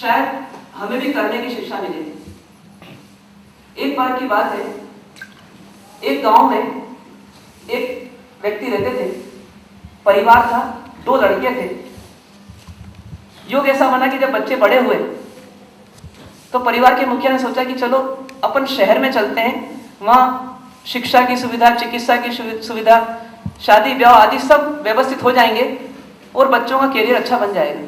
शायद हमें भी करने की शिक्षा मिली थी। एक बार की बात है, एक गांव में एक व्यक्ति रहते थे, परिवार था, 2 लड़के थे। योग ऐसा बना कि जब बच्चे बड़े हुए तो परिवार के मुखिया ने सोचा कि चलो अपन शहर में चलते हैं, वहाँ शिक्षा की सुविधा, चिकित्सा की सुविधा, शादी ब्याह आदि सब व्यवस्थित हो जाएंगे और बच्चों का कैरियर अच्छा बन जाएगा।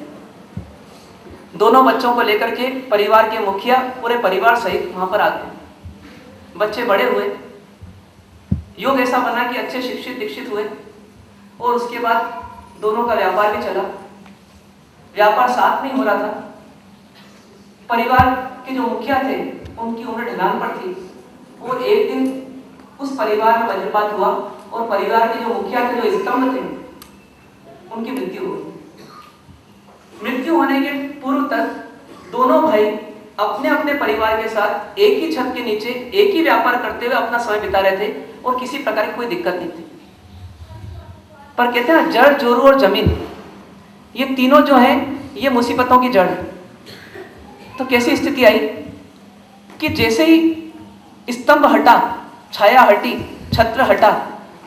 दोनों बच्चों को लेकर के परिवार के मुखिया पूरे परिवार सहित वहां पर आ गए। बच्चे बड़े हुए, योग ऐसा बना कि अच्छे शिक्षित दीक्षित हुए और उसके बाद दोनों का व्यापार भी चला। व्यापार साथ में हो रहा था। परिवार के जो मुखिया थे उनकी उम्र ढलान पर थी और एक दिन उस परिवार में वज्रपात हुआ और परिवार के जो मुखिया थे, जो स्तंभ थे, उनकी मृत्यु हो गई। मृत्यु होने के पूर्व तक दोनों भाई अपने अपने परिवार के साथ एक ही छत के नीचे एक ही व्यापार करते हुए अपना समय बिता रहे थे और किसी प्रकार की कोई दिक्कत नहीं थी। पर कहते हैं जड़, जोरू और जमीन, ये तीनों जो हैं ये मुसीबतों की जड़ है। तो कैसी स्थिति आई कि जैसे ही स्तंभ हटा, छाया हटी, छत्र हटा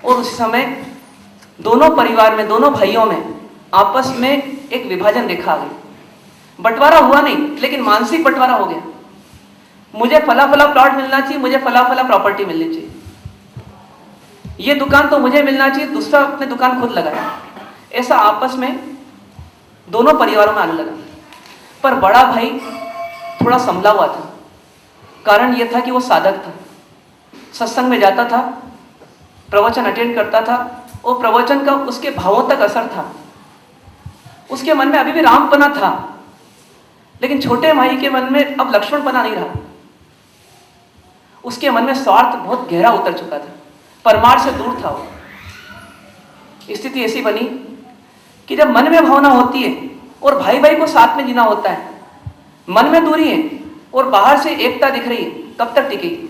और उस समय दोनों परिवार में, दोनों भाइयों में आपस में एक विभाजन देखा आ गया। बंटवारा हुआ नहीं, लेकिन मानसिक बंटवारा हो गया। मुझे फला फला प्लॉट मिलना चाहिए, मुझे फला फला प्रॉपर्टी मिलनी चाहिए, ये दुकान तो मुझे मिलना चाहिए, दूसरा अपने दुकान खुद लगाया। ऐसा आपस में दोनों परिवारों में आने लगा। पर बड़ा भाई थोड़ा संभला हुआ था। कारण यह था कि वो साधक था, सत्संग में जाता था, प्रवचन अटेंड करता था और प्रवचन का उसके भावों तक असर था। उसके मन में अभी भी रामपना था, लेकिन छोटे भाई के मन में अब लक्ष्मणपना नहीं रहा। उसके मन में स्वार्थ बहुत गहरा उतर चुका था, परमार्थ से दूर था वो। स्थिति ऐसी बनी कि जब मन में भावना होती है और भाई भाई को साथ में जीना होता है, मन में दूरी है और बाहर से एकता दिख रही है, कब तक टिकेगी?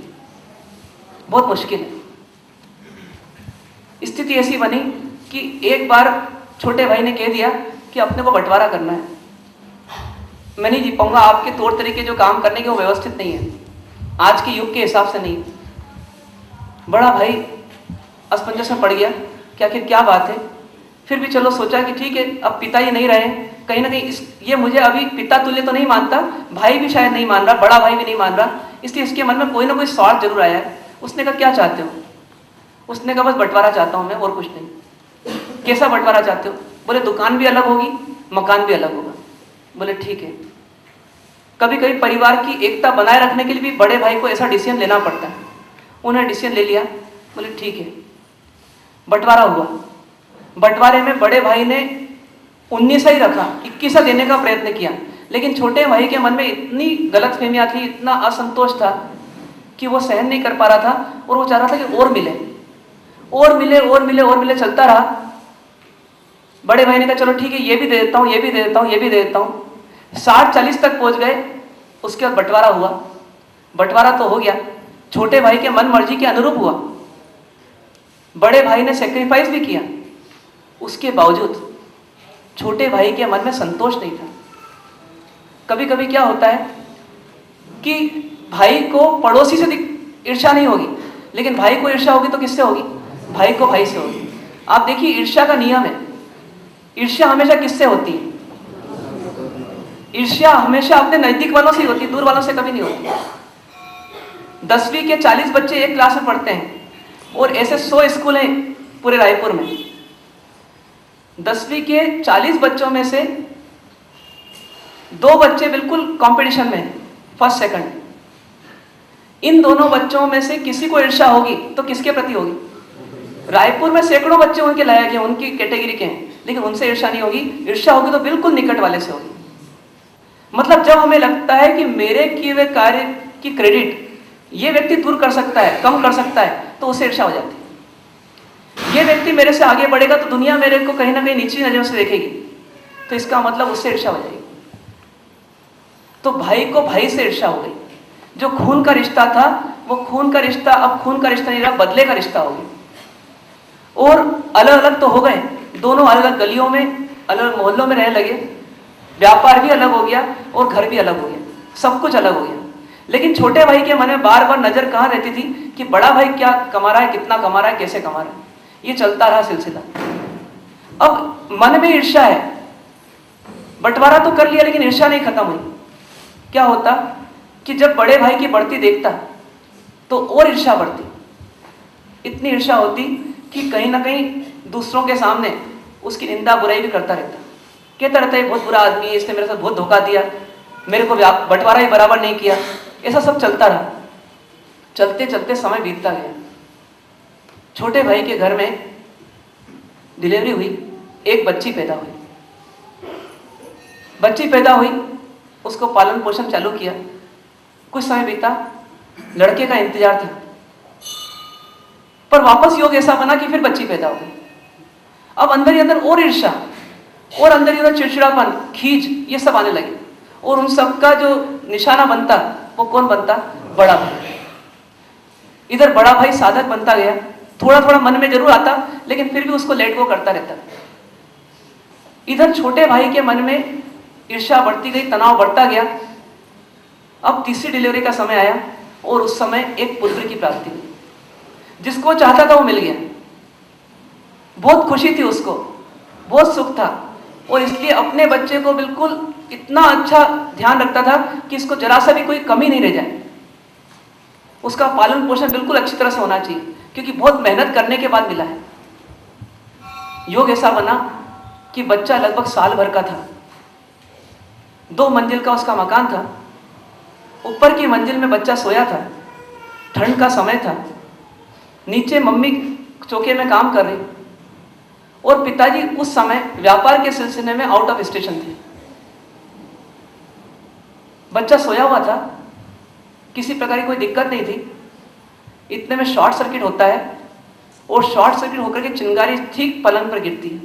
बहुत मुश्किल है। स्थिति ऐसी बनी कि एक बार छोटे भाई ने कह दिया कि अपने को बंटवारा करना है, मैं नहीं जी पाऊंगा, आपके तौर तरीके जो काम करने के वो व्यवस्थित नहीं है, आज के युग के हिसाब से नहीं। बड़ा भाई असमंजस में पड़ गया कि आखिर क्या बात है। फिर भी चलो सोचा कि ठीक है, अब पिता ही नहीं रहे, कहीं ना कहीं ये मुझे अभी पिता तुल्य तो नहीं मानता, भाई भी शायद नहीं मान रहा, बड़ा भाई भी नहीं मान रहा, इसलिए इसके मन में कोई ना कोई स्वार्थ जरूर आया है। उसने कहा क्या चाहते हो? उसने कहा बस बंटवारा चाहता हूं मैं, और कुछ नहीं। कैसा बंटवारा चाहते हो? बोले दुकान भी अलग होगी, मकान भी अलग होगा। बोले ठीक है। कभी कभी परिवार की एकता बनाए रखने के लिए भी बड़े भाई को ऐसा डिसीजन लेना पड़ता है। उन्होंने डिसीजन ले लिया। बोले ठीक है, बंटवारा हुआ। बंटवारे में बड़े भाई ने 19 ही रखा, 21 देने का प्रयत्न किया, लेकिन छोटे भाई के मन में इतनी गलतफहमियां थी, इतना असंतोष था कि वो सहन नहीं कर पा रहा था और वो चाह रहा था कि और मिले, और मिले, और मिले, और मिले, चलता रहा। बड़े भाई ने कहा चलो ठीक है, ये भी दे देता हूँ, ये भी दे देता हूँ, ये भी दे देता हूँ। 60-40 तक पहुंच गए। उसके बाद बंटवारा हुआ। बंटवारा तो हो गया, छोटे भाई के मन मर्जी के अनुरूप हुआ। बड़े भाई ने सेक्रीफाइस भी किया, उसके बावजूद छोटे भाई के मन में संतोष नहीं था। कभी कभी क्या होता है कि भाई को पड़ोसी से ईर्ष्या नहीं होगी, लेकिन भाई को ईर्ष्या होगी तो किससे होगी? भाई को भाई से होगी। आप देखिए ईर्ष्या का नियम है, ईर्ष्या हमेशा किससे होती है? ईर्ष्या हमेशा अपने नजदीक वालों से ही होती है, दूर वालों से कभी नहीं होती। 10वीं के 40 बच्चे एक क्लास में पढ़ते हैं और ऐसे 100 स्कूल हैं पूरे रायपुर में। 10वीं के 40 बच्चों में से 2 बच्चे बिल्कुल कंपटीशन में, फर्स्ट सेकंड। इन दोनों बच्चों में से किसी को ईर्ष्या होगी तो किसके प्रति होगी? रायपुर में सैकड़ों बच्चे उनके लायक हैं, उनकी कैटेगरी के हैं, लेकिन उनसे ईर्ष्या नहीं होगी। ईर्ष्या होगी तो बिल्कुल निकट वाले से होगी। मतलब जब हमें लगता है कि मेरे किए हुए कार्य की क्रेडिट ये व्यक्ति दूर कर सकता है, कम कर सकता है, तो उसे ईर्ष्या हो जाती है। ये व्यक्ति मेरे से आगे बढ़ेगा तो दुनिया मेरे को कहीं ना कहीं नीची नजरों से देखेगी, तो इसका मतलब उससे ईर्ष्या हो जाएगी। तो भाई को भाई से ईर्ष्या हो गई। जो खून का रिश्ता था वो खून का रिश्ता अब खून का रिश्ता नहीं रहा, बदले का रिश्ता हो गया। और अलग अलग तो हो गए, दोनों अलग अलग गलियों में, अलग मोहल्लों में रहने लगे। व्यापार भी अलग हो गया और घर भी अलग हो गया, सब कुछ अलग हो गया। लेकिन छोटे भाई के मन में बार बार नजर कहाँ रहती थी कि बड़ा भाई क्या कमा रहा है, कितना कमा रहा है, कैसे कमा रहा है। ये चलता रहा सिलसिला। अब मन में ईर्ष्या है, बंटवारा तो कर लिया लेकिन ईर्ष्या नहीं खत्म हुई। क्या होता कि जब बड़े भाई की बढ़ती देखता तो और ईर्ष्या बढ़ती, इतनी ईर्ष्या होती कि कहीं ना कहीं दूसरों के सामने उसकी निंदा बुराई भी करता रहता, कहता रहता है बहुत बुरा आदमी है, इसने मेरे साथ बहुत धोखा दिया, मेरे को बंटवारा ही बराबर नहीं किया। ऐसा सब चलता रहा। चलते चलते समय बीतता गया। छोटे भाई के घर में डिलीवरी हुई, एक बच्ची पैदा हुई। बच्ची पैदा हुई, उसको पालन पोषण चालू किया। कुछ समय बीता, लड़के का इंतजार था, पर वापस योग ऐसा बना कि फिर बच्ची पैदा हो गई। अब अंदर ही अंदर और ईर्ष्या और अंदर ही अंदर चिड़चिड़ापन, खींच, ये सब आने लगे। और उन सबका जो निशाना बनता वो कौन बनता? बड़ा भाई। इधर बड़ा भाई साधक बनता गया, थोड़ा थोड़ा मन में जरूर आता लेकिन फिर भी उसको लेट गो करता रहता। इधर छोटे भाई के मन में ईर्ष्या बढ़ती गई, तनाव बढ़ता गया। अब तीसरी डिलीवरी का समय आया और उस समय एक पुत्र की प्राप्ति हुई। जिसको चाहता था वो मिल गया। बहुत खुशी थी उसको, बहुत सुख था, और इसलिए अपने बच्चे को बिल्कुल इतना अच्छा ध्यान रखता था कि इसको जरा सा भी कोई कमी नहीं रह जाए। उसका पालन पोषण बिल्कुल अच्छी तरह से होना चाहिए, क्योंकि बहुत मेहनत करने के बाद मिला है। योग ऐसा बना कि बच्चा लगभग साल भर का था। 2 मंजिल का उसका मकान था। ऊपर की मंजिल में बच्चा सोया था, ठंड का समय था। नीचे मम्मी चौके में काम कर रही और पिताजी उस समय व्यापार के सिलसिले में आउट ऑफ स्टेशन थे। बच्चा सोया हुआ था, किसी प्रकार की कोई दिक्कत नहीं थी। इतने में शॉर्ट सर्किट होता है और शॉर्ट सर्किट होकर के चिंगारी ठीक पलंग पर गिरती है,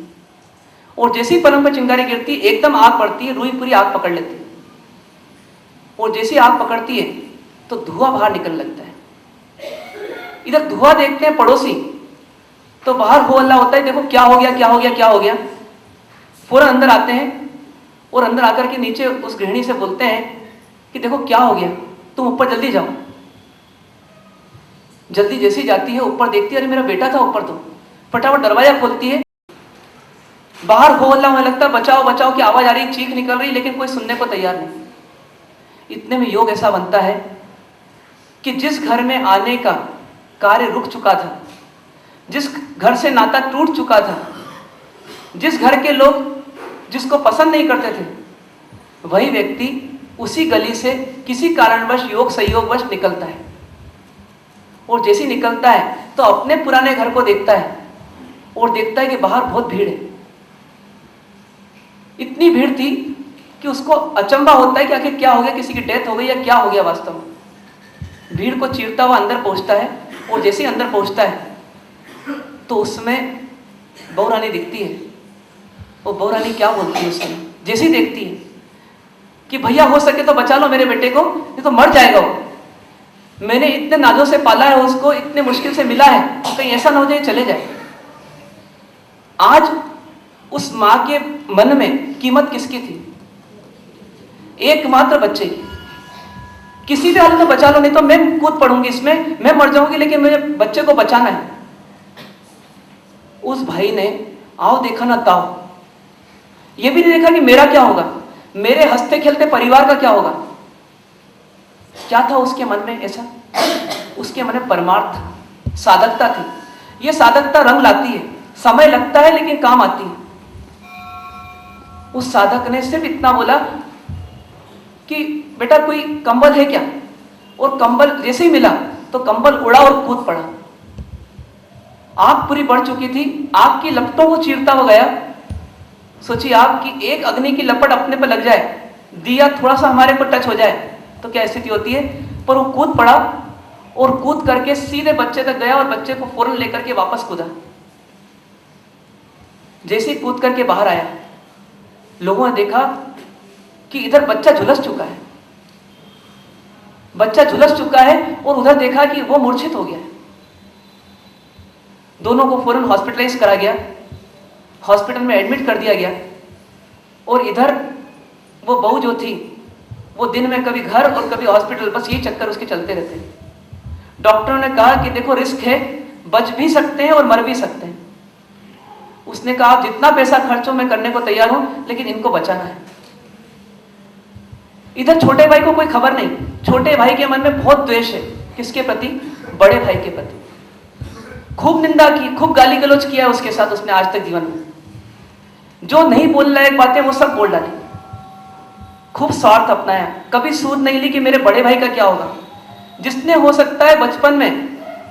और जैसे ही पलंग पर चिंगारी गिरती एकदम आग बढ़ती है, रुई पूरी आग पकड़ लेती है। और जैसे आग पकड़ती है तो धुआं बाहर निकलने लगता है। इधर धुआं देखते हैं पड़ोसी तो बाहर हो हल्ला होता है, देखो क्या हो गया, क्या हो गया, क्या हो गया। फौरन अंदर आते हैं और अंदर आकर के नीचे उस गृहिणी से बोलते हैं कि देखो क्या हो गया, तुम ऊपर जल्दी जाओ। जल्दी जैसी जाती है ऊपर, देखती है अरे मेरा बेटा था ऊपर। तो फटाफट दरवाजा खोलती है, बाहर हो हल्ला होने लगता है, बचाओ बचाओ की आवाज आ रही, चीख निकल रही, लेकिन कोई सुनने को तैयार नहीं। इतने में योग ऐसा बनता है कि जिस घर में आने का कार्य रुक चुका था, जिस घर से नाता टूट चुका था, जिस घर के लोग जिसको पसंद नहीं करते थे, वही व्यक्ति उसी गली से किसी कारणवश योग संयोगवश निकलता है। और जैसे ही निकलता है तो अपने पुराने घर को देखता है और देखता है कि बाहर बहुत भीड़ है। इतनी भीड़ थी कि उसको अचंभा होता है कि आखिर क्या हो गया, किसी की डेथ हो गई या क्या हो गया वास्तव में। भीड़ को चीरता हुआ अंदर पहुंचता है, और जैसे ही अंदर पहुंचता है तो उसमें बहू रानी दिखती है। वो बहू रानी क्या बोलती है उसमें, जैसे ही देखती है कि भैया हो सके तो बचा लो मेरे बेटे को, नहीं तो मर जाएगा वो। मैंने इतने नाजों से पाला है उसको, इतने मुश्किल से मिला है, कहीं ऐसा ना हो जाए चले जाए। आज उस मां के मन में कीमत किसकी थी? एकमात्र बच्चे की। किसी भी हालत में बचा लो, नहीं तो मैं कूद पड़ूंगी इसमें, मैं मर जाऊंगी, लेकिन मेरे बच्चे को बचाना है। उस भाई ने आओ देखा ना ताओ, ये भी नहीं देखा कि मेरा क्या होगा, मेरे हंसते खेलते परिवार का क्या होगा। क्या था उसके मन में ऐसा? उसके मन में परमार्थ, साधकता थी। ये साधकता रंग लाती है, समय लगता है लेकिन काम आती है। उस साधक ने सिर्फ इतना बोला कि बेटा कोई कंबल है क्या? और कंबल जैसे ही मिला तो कंबल उड़ा और कूद पड़ा। आग पूरी बढ़ चुकी थी, आग की लपटों को चीरता हुआ गया। सोचिए आग की एक अग्नि की लपट अपने पर लग जाए, दिया थोड़ा सा हमारे को टच हो जाए तो क्या स्थिति होती है। पर वो कूद पड़ा और कूद करके सीधे बच्चे तक गया और बच्चे को फौरन लेकर के वापस कूदा। जैसे ही कूद करके बाहर आया, लोगों ने देखा कि इधर बच्चा झुलस चुका है, बच्चा झुलस चुका है, और उधर देखा कि वो मूर्छित हो गया। दोनों को फौरन हॉस्पिटलाइज करा गया, हॉस्पिटल में एडमिट कर दिया गया। और इधर वो बहू जो थी वो दिन में कभी घर और कभी हॉस्पिटल, बस यही चक्कर उसके चलते रहते हैं। डॉक्टरों ने कहा कि देखो रिस्क है, बच भी सकते हैं और मर भी सकते हैं। उसने कहा आप जितना पैसा खर्चो मैं करने को तैयार हूं, लेकिन इनको बचाना है। इधर छोटे भाई को कोई खबर नहीं, छोटे भाई के मन में बहुत द्वेष है। किसके प्रति? बड़े भाई के प्रति। खूब निंदा की, खूब गाली गलौज किया है उसके साथ उसने आज तक जीवन में। जो नहीं बोल लायक बातें वो सब बोल डाली। खूब स्वार्थ अपनाया, कभी सूद नहीं ली कि मेरे बड़े भाई का क्या होगा। जिसने हो सकता है बचपन में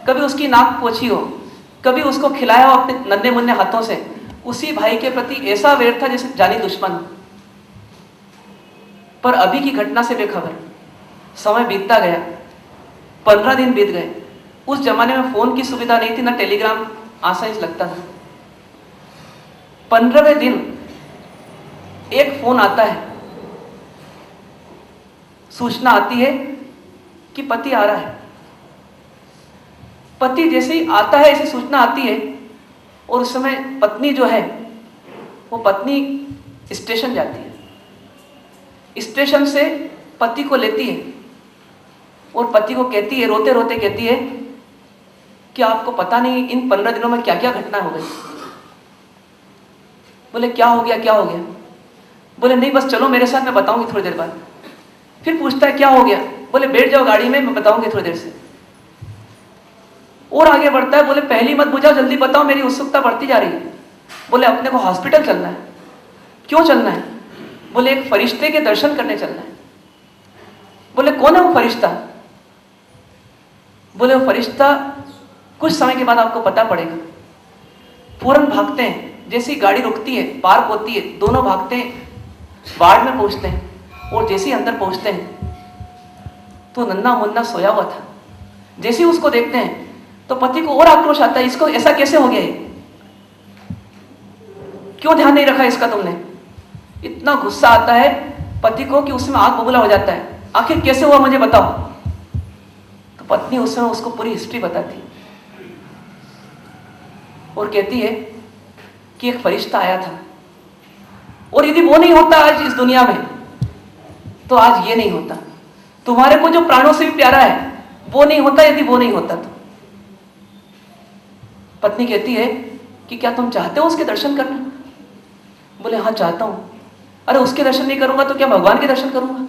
कभी उसकी नाक पोछी हो, कभी उसको खिलाया हो अपने नन्हे मुन्ने हाथों से, उसी भाई के प्रति ऐसा वैर था जैसे जानी दुश्मन हो। पर अभी की घटना से बेखबर। समय बीतता गया, 15 दिन बीत गए। उस जमाने में फोन की सुविधा नहीं थी, ना टेलीग्राम आसानी से लगता था। 15वें दिन एक फोन आता है, सूचना आती है कि पति आ रहा है। पति जैसे ही आता है ऐसी सूचना आती है, और उस समय पत्नी जो है वो पत्नी स्टेशन जाती है। स्टेशन से पति को लेती है और पति को कहती है, रोते रोते कहती है कि आपको पता नहीं इन 15 दिनों में क्या क्या घटना हो गई। बोले क्या हो गया, क्या हो गया? बोले नहीं बस चलो मेरे साथ, मैं बताऊंगी थोड़ी देर बाद। फिर पूछता है क्या हो गया? बोले बैठ जाओ गाड़ी में, मैं बताऊंगी थोड़ी देर से। और आगे बढ़ता है, बोले पहली मत बुझाओ, जल्दी बताओ, मेरी उत्सुकता बढ़ती जा रही है। बोले अपने को हॉस्पिटल चलना है। क्यों चलना है? बोले एक फरिश्ते के दर्शन करने चलना है। बोले कौन है वो फरिश्ता? बोले वो फरिश्ता कुछ समय के बाद आपको पता पड़ेगा। फौरन भागते हैं, जैसी गाड़ी रुकती है, पार्क होती है, दोनों भागते हैं, वार्ड में पहुंचते हैं। और जैसे ही अंदर पहुंचते हैं तो नन्ना मुन्ना सोया हुआ था। जैसे ही उसको देखते हैं तो पति को और आक्रोश आता है, इसको ऐसा कैसे हो गया? क्यों ध्यान नहीं रखा इसका तुमने? इतना गुस्सा आता है पति को कि उसमें आग बबूला हो जाता है। आखिर कैसे हुआ मुझे बताओ। तो पत्नी उस समय उसको पूरी हिस्ट्री बताती और कहती है कि एक फरिश्ता आया था, और यदि वो नहीं होता आज इस दुनिया में तो आज ये नहीं होता। तुम्हारे को जो प्राणों से भी प्यारा है वो नहीं होता यदि वो नहीं होता तो। पत्नी कहती है कि क्या तुम चाहते हो उसके दर्शन करना? बोले हाँ चाहता हूं। अरे उसके दर्शन नहीं करूंगा तो क्या भगवान के दर्शन करूंगा?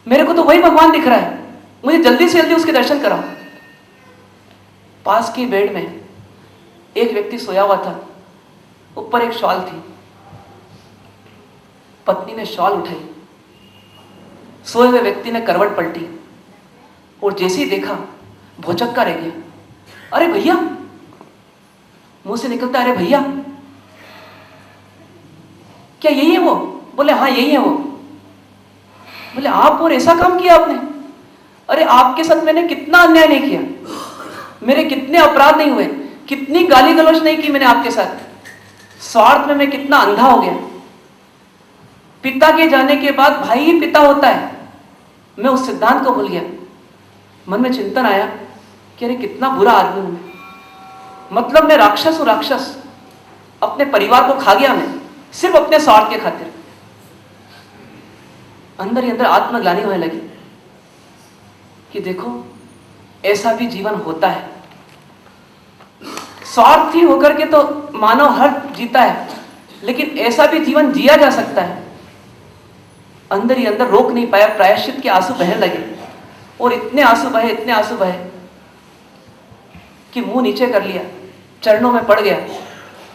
मेरे को तो वही भगवान दिख रहा है, मुझे जल्दी से जल्दी उसके दर्शन कराओ। पास की बेड में एक व्यक्ति सोया हुआ था, ऊपर एक शॉल थी। पत्नी ने शॉल उठाई, सोए हुए व्यक्ति ने करवट पलटी और जैसे ही देखा भौचक्का रह गया। अरे भैया, मुंह से निकलता अरे भैया, क्या यही है वो? बोले हाँ यही है वो। बोले आप और ऐसा काम किया आपने? अरे आपके साथ मैंने कितना अन्याय नहीं किया, मेरे कितने अपराध नहीं हुए, कितनी गाली गलौज नहीं की मैंने आपके साथ। स्वार्थ में मैं कितना अंधा हो गया। पिता के जाने के बाद भाई ही पिता होता है, मैं उस सिद्धांत को भूल गया। मन में चिंतन आया कि अरे कितना बुरा आदमी हूं मैं, मतलब मैं राक्षस हूं, राक्षस। अपने परिवार को खा गया मैं, सिर्फ अपने स्वार्थ के खातिर। अंदर ही अंदर आत्मग्लानि होने लगी कि देखो ऐसा भी जीवन होता है। स्वार्थी होकर के तो मानव हर जीता है, लेकिन ऐसा भी जीवन जिया जा सकता है। अंदर ही अंदर रोक नहीं पाया, प्रायश्चित के आंसू बहने लगे और इतने आंसू बहे, इतने आंसू बहे कि मुंह नीचे कर लिया, चरणों में पड़ गया।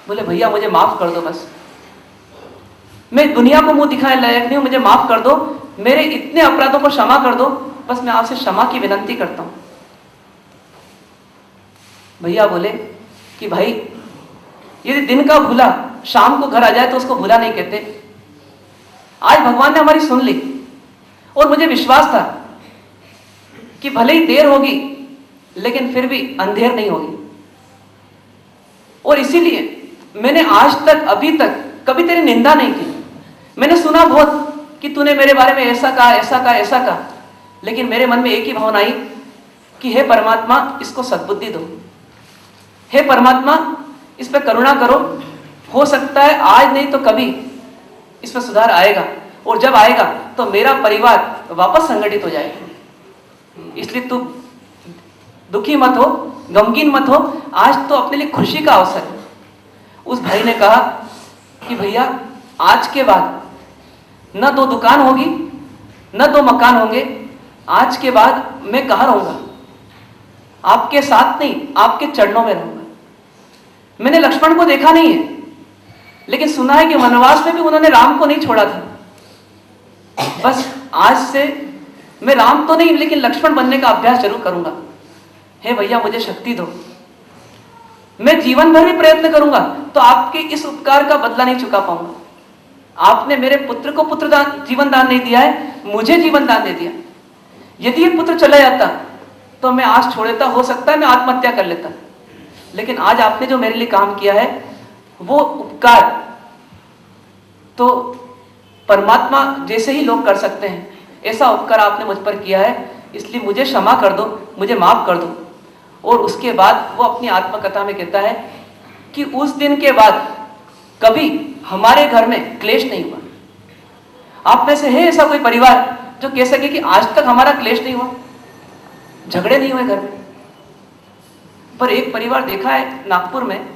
बोले भैया मुझे माफ कर दो, बस मैं दुनिया को मुंह दिखाने लायक नहीं हूं, मुझे माफ कर दो, मेरे इतने अपराधों को क्षमा कर दो, बस मैं आपसे क्षमा की विनती करता हूं। भैया बोले कि भाई यदि दिन का भूला शाम को घर आ जाए तो उसको भूला नहीं कहते। आज भगवान ने हमारी सुन ली और मुझे विश्वास था कि भले ही देर होगी लेकिन फिर भी अंधेर नहीं होगी। और इसीलिए मैंने आज तक, अभी तक कभी तेरी निंदा नहीं की। मैंने सुना बहुत कि तूने मेरे बारे में ऐसा कहा, ऐसा कहा, ऐसा कहा, लेकिन मेरे मन में एक ही भावना आई कि हे परमात्मा इसको सद्बुद्धि दो, हे परमात्मा इस पर करुणा करो। हो सकता है आज नहीं तो कभी इसमें सुधार आएगा, और जब आएगा तो मेरा परिवार वापस संगठित हो जाएगा। इसलिए तू दुखी मत हो, गमगीन मत हो, आज तो अपने लिए खुशी का अवसर है। उस भाई ने कहा कि भैया आज के बाद न 2 दुकान होगी, न 2 मकान होंगे, आज के बाद मैं कहाँ रहूंगा? आपके साथ नहीं, आपके चरणों में रहूंगा। मैंने लक्ष्मण को देखा नहीं है, लेकिन सुना है कि वनवास में भी उन्होंने राम को नहीं छोड़ा था। बस आज से मैं राम तो नहीं, लेकिन लक्ष्मण बनने का अभ्यास जरूर करूंगा। हे भैया मुझे शक्ति दो, मैं जीवन भर भी प्रयत्न करूंगा तो आपके इस उपकार का बदला नहीं चुका पाऊंगा। आपने मेरे पुत्र को जीवन दान नहीं दिया है, मुझे जीवन दान दे दिया। यदि ये पुत्र चला जाता तो मैं आज छोड़ देता, हो सकता है मैं आत्महत्या कर लेता, लेकिन आज आपने जो मेरे लिए काम किया है वो उपकार तो परमात्मा जैसे ही लोग कर सकते हैं, ऐसा उपकार आपने मुझ पर किया है, इसलिए मुझे क्षमा कर दो, मुझे माफ कर दो। और उसके बाद वो अपनी आत्मकथा में कहता है कि उस दिन के बाद कभी हमारे घर में क्लेश नहीं हुआ। आप में से है ऐसा कोई परिवार जो कह सके कि आज तक हमारा क्लेश नहीं हुआ, झगड़े नहीं हुए घर में? पर एक परिवार देखा है नागपुर में,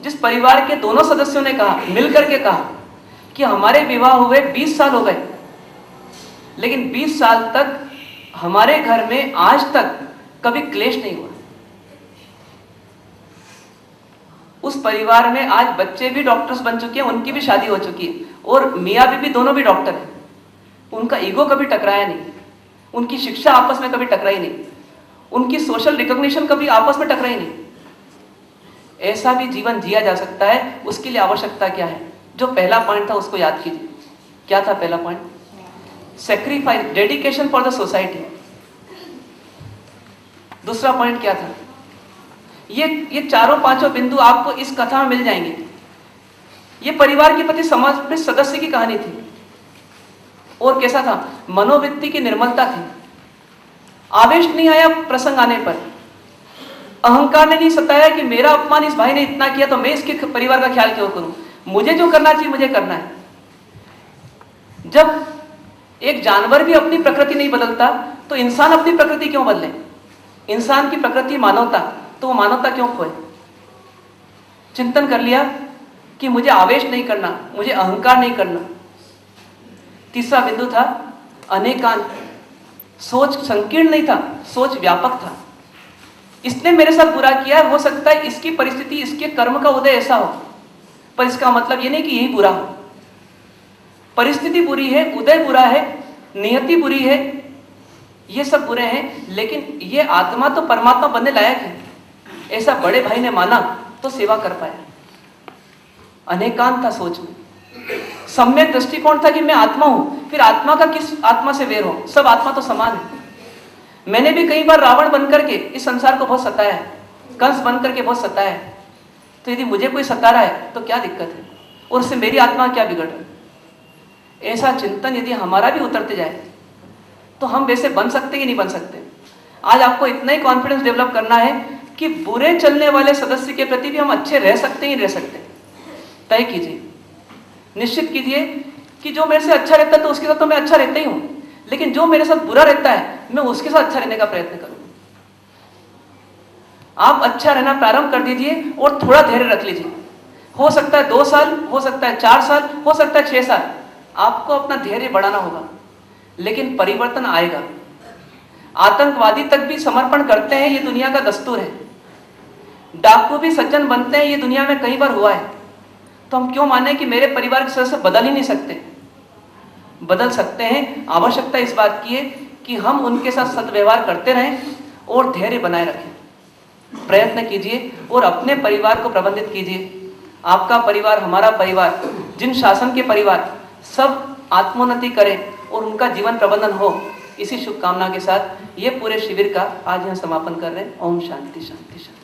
जिस परिवार के दोनों सदस्यों ने कहा, मिलकर के कहा कि हमारे विवाह हुए 20 साल हो गए, लेकिन 20 साल तक हमारे घर में आज तक कभी क्लेश नहीं हुआ। उस परिवार में आज बच्चे भी डॉक्टर्स बन चुके हैं, उनकी भी शादी हो चुकी है, और मियाँ बीवी दोनों भी डॉक्टर हैं। उनका ईगो कभी टकराया नहीं, उनकी शिक्षा आपस में कभी टकराई नहीं, उनकी सोशल रिकॉग्निशन कभी आपस में टकराई नहीं। ऐसा भी जीवन जिया जा सकता है। उसके लिए आवश्यकता क्या है? जो पहला पॉइंट था उसको याद कीजिए। क्या था पहला point? Sacrifice, dedication for the society. दूसरा पॉइंट क्या था? ये चारों पांचों बिंदु आपको इस कथा में मिल जाएंगे। ये परिवार के प्रति समर्पित सदस्य की कहानी थी। और कैसा था? मनोवृत्ति की निर्मलता थी। आवेश नहीं आया प्रसंग आने पर, अहंकार ने नहीं सताया कि मेरा अपमान इस भाई ने इतना किया तो मैं इसके परिवार का ख्याल क्यों करूं, मुझे जो करना चाहिए मुझे करना है। जब एक जानवर भी अपनी प्रकृति नहीं बदलता तो इंसान अपनी प्रकृति क्यों बदले? इंसान की प्रकृति मानवता, तो वो मानवता क्यों खोए? चिंतन कर लिया कि मुझे आवेश नहीं करना, मुझे अहंकार नहीं करना। तीसरा बिंदु था अनेकांत। सोच संकीर्ण नहीं था, सोच व्यापक था। इसने मेरे साथ बुरा किया, हो सकता है इसकी परिस्थिति, इसके कर्म का उदय ऐसा हो, पर इसका मतलब ये नहीं कि यही बुरा हो। परिस्थिति बुरी है, उदय बुरा है, नियति बुरी है, ये सब बुरे हैं, लेकिन ये आत्मा तो परमात्मा बनने लायक है। ऐसा बड़े भाई ने माना तो सेवा कर पाया। अनेकांत था सोच में, सम्यक दृष्टिकोण था कि मैं आत्मा हूं, फिर आत्मा का किस आत्मा से वेर हो, सब आत्मा तो समान है। मैंने भी कई बार रावण बनकर के इस संसार को बहुत सताया है, कंस बनकर के बहुत सताया है, तो यदि मुझे कोई सता रहा है तो क्या दिक्कत है, और उससे मेरी आत्मा क्या बिगड़ रहा है? ऐसा चिंतन यदि हमारा भी उतरते जाए तो हम वैसे बन सकते कि नहीं बन सकते। आज आपको इतना ही कॉन्फिडेंस डेवलप करना है कि बुरे चलने वाले सदस्य के प्रति भी हम अच्छे रह सकते ही रह सकते। तय कीजिए, निश्चित कीजिए कि जो मेरे से अच्छा रहता है तो उसके साथ तो मैं अच्छा रहता ही हूं, लेकिन जो मेरे साथ बुरा रहता है मैं उसके साथ अच्छा रहने का प्रयत्न करूंगा। आप अच्छा रहना प्रारंभ कर दीजिए और थोड़ा धैर्य रख लीजिए। हो सकता है 2 साल, हो सकता है 4 साल, हो सकता है 6 साल, आपको अपना धैर्य बढ़ाना होगा, लेकिन परिवर्तन आएगा। आतंकवादी तक भी समर्पण करते हैं, ये दुनिया का दस्तूर है। डाकू भी सज्जन बनते हैं, ये दुनिया में कई बार हुआ है। तो हम क्यों माने कि मेरे परिवार के सदस्य बदल ही नहीं सकते? बदल सकते हैं। आवश्यकता इस बात की है कि हम उनके साथ सद्व्यवहार करते रहें और धैर्य बनाए रखें। प्रयत्न कीजिए और अपने परिवार को प्रबंधित कीजिए। आपका परिवार, हमारा परिवार, जिन शासन के परिवार, सब आत्मोन्नति करें और उनका जीवन प्रबंधन हो। इसी शुभकामना के साथ ये पूरे शिविर का आज यहाँ समापन कर रहे हैं। ओम शांति शांति शांति।